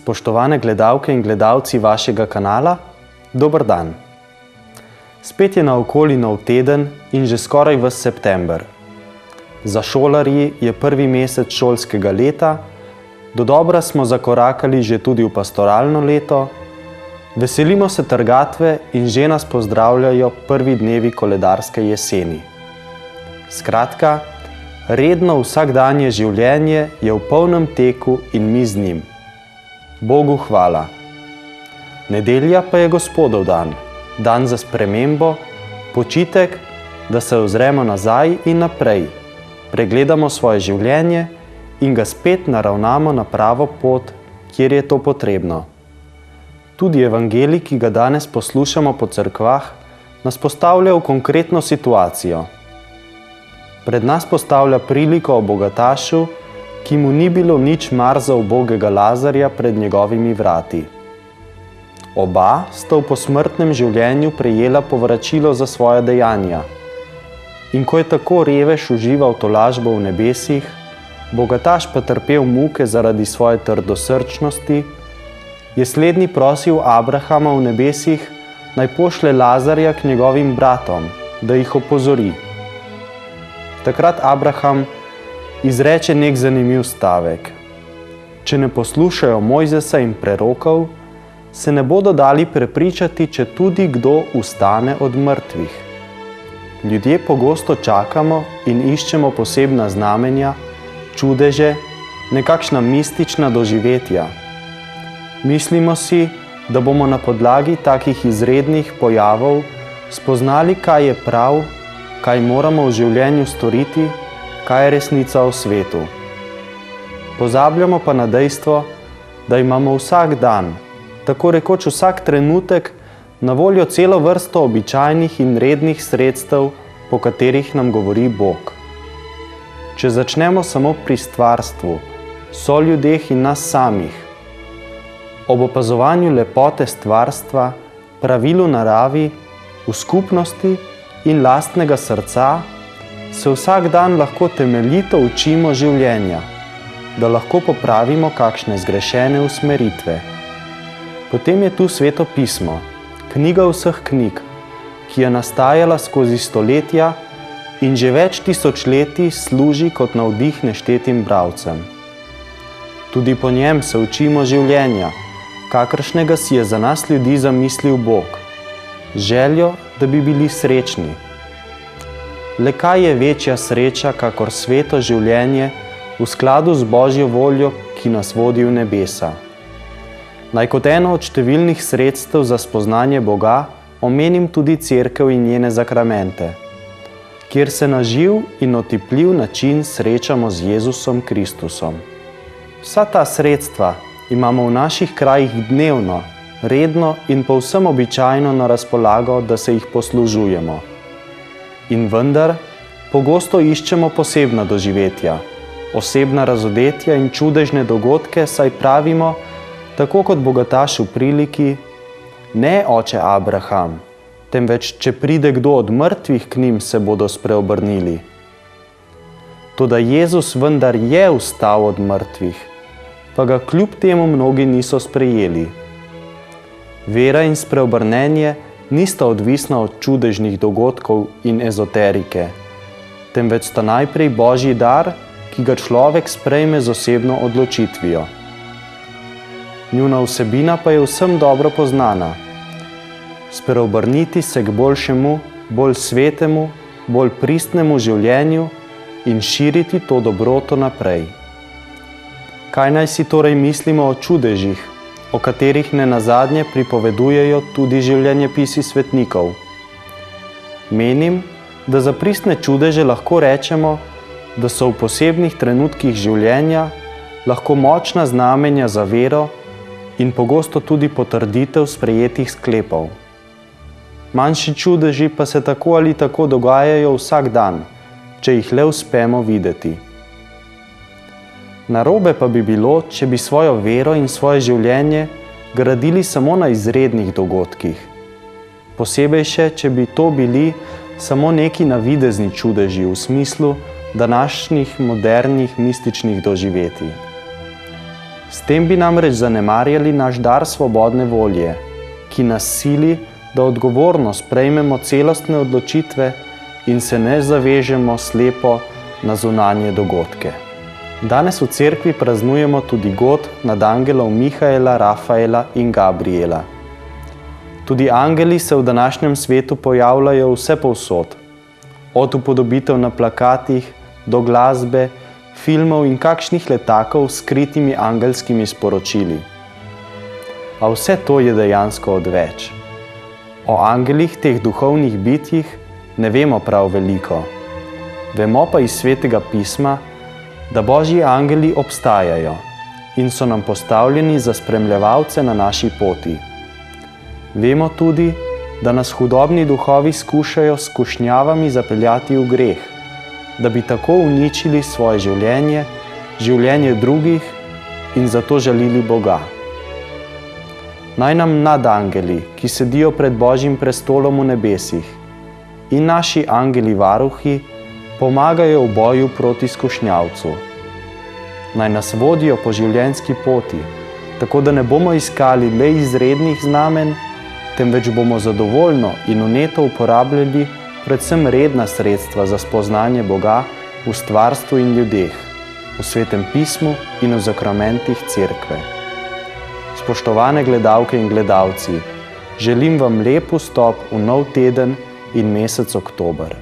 Spoštovane gledalke in gledalci vašega kanala, dober dan. Spet je naokoli nov teden in že skoraj ves september. Za šolarji je prvi mesec šolskega leta, dodobra smo zakorakali že tudi v pastoralno leto, veselimo se trgatve in že nas pozdravljajo prvi dnevi koledarske jeseni. Skratka, redno vsakdanje življenje je v polnem teku in mi z njim. Bogu hvala. Nedelja pa je Gospodov dan, dan za spremembo, počitek, da se ozremo nazaj in naprej, pregledamo svoje življenje in ga spet naravnamo na pravo pot, kjer je to potrebno. Tudi evangelij, ki ga danes poslušamo po cerkvah, nas postavlja v konkretno situacijo. Pred nas postavlja priliko o bogatašu, ki mu ni bilo nič mar za ubogega Lazarja pred njegovimi vrati. Oba sta v posmrtnem življenju prejela povračilo za svoja dejanja. In ko je tako revež užival tolažbo v nebesih, bogataš pa trpel muke zaradi svoje trdosrčnosti, je slednji prosil Abrahama v nebesih, naj pošlje Lazarja k njegovim bratom, da jih opozori. Takrat Abraham izreče nek zanimiv stavek. Če ne poslušajo Mojzesa in prerokov, se ne bodo dali prepričati, če tudi kdo vstane od mrtvih. Ljudje pogosto čakamo in iščemo posebna znamenja, čudeže, nekakšna mistična doživetja. Mislimo si, da bomo na podlagi takih izrednih pojavov spoznali, kaj je prav, kaj moramo v življenju storiti, kaj je resnica o svetu. Pozabljamo pa na dejstvo, da imamo vsak dan, tako rekoč vsak trenutek, na voljo celo vrsto običajnih in rednih sredstev, po katerih nam govori Bog. Če začnemo samo pri stvarstvu, soljudeh in nas samih, ob opazovanju lepote stvarstva, pravilu naravi, v skupnosti in lastnega srca, se vsak dan lahko temeljito učimo življenja, da lahko popravimo kakšne zgrešene usmeritve. Potem je tu Sveto pismo, knjiga vseh knjig, ki je nastajala skozi stoletja in že več tisočletij služi kot navdih neštetim bralcem. Tudi po njem se učimo življenja, kakršnega si je za nas ljudi zamislil Bog, željo, da bi bili srečni. Le kaj je večja sreča, kakor sveto življenje v skladu z Božjo voljo, ki nas vodi v nebesa. Naj kot eno od številnih sredstev za spoznanje Boga omenim tudi cerkev in njene zakramente, kjer se na živ in otipljiv način srečamo z Jezusom Kristusom. Vsa ta sredstva imamo v naših krajih dnevno, redno in povsem običajno na razpolago, da se jih poslužujemo. In vendar, pogosto iščemo posebna doživetja, osebna razodetja in čudežne dogodke, saj pravimo, tako kot bogataš v priliki, ne oče Abraham, temveč če pride kdo od mrtvih k njim, se bodo spreobrnili. Toda Jezus vendar je vstal od mrtvih, pa ga kljub temu mnogi niso sprejeli. Vera in spreobrnenje nista odvisna od čudežnih dogodkov in ezoterike, temveč sta najprej Božji dar, ki ga človek sprejme z osebno odločitvijo. Njuna vsebina pa je vsem dobro poznana. Spreobrniti se k boljšemu, bolj svetemu, bolj pristnemu življenju in širiti to dobroto naprej. Kaj naj si torej mislimo o čudežih, o katerih nenazadnje pripovedujejo tudi življenjepisi svetnikov? Menim, da za pristne čudeže lahko rečemo, da so v posebnih trenutkih življenja lahko močna znamenja za vero in pogosto tudi potrditev sprejetih sklepov. Manjši čudeži pa se tako ali tako dogajajo vsak dan, če jih le uspemo videti. Narobe pa bi bilo, če bi svojo vero in svoje življenje gradili samo na izrednih dogodkih. Posebej še, če bi to bili samo neki navidezni čudeži v smislu današnjih modernih mističnih doživetij. S tem bi namreč zanemarjali naš dar svobodne volje, ki nas sili, da odgovorno sprejmemo celostne odločitve in se ne zavežemo slepo na zunanje dogodke. Danes v cerkvi praznujemo tudi god nad angelov Mihaela, Rafaela in Gabriela. Tudi angeli se v današnjem svetu pojavljajo vsepovsod, od upodobitev na plakatih do glasbe, filmov in kakšnih letakov s skritimi angelskimi sporočili. A vse to je dejansko odveč. O angelih, teh duhovnih bitjih, ne vemo prav veliko. Vemo pa iz Svetega pisma, da Božji angeli obstajajo in so nam postavljeni za spremljevalce na naši poti. Vemo tudi, da nas hudobni duhovi skušajo s skušnjavami zapeljati v greh, da bi tako uničili svoje življenje, življenje drugih in zato žalili Boga. Naj nam nadangeli, ki sedijo pred Božjim prestolom v nebesih, in naši angeli varuhi pomagajo v boju proti skušnjavcu. Naj nas vodijo po življenjski poti, tako da ne bomo iskali le izrednih znamen, temveč bomo zadovoljno in vneto uporabljali predvsem redna sredstva za spoznanje Boga v stvarstvu in ljudeh, v Svetem pismu in v zakramentih cerkve. Spoštovane gledalke in gledalci, želim vam lep vstop v nov teden in mesec oktober.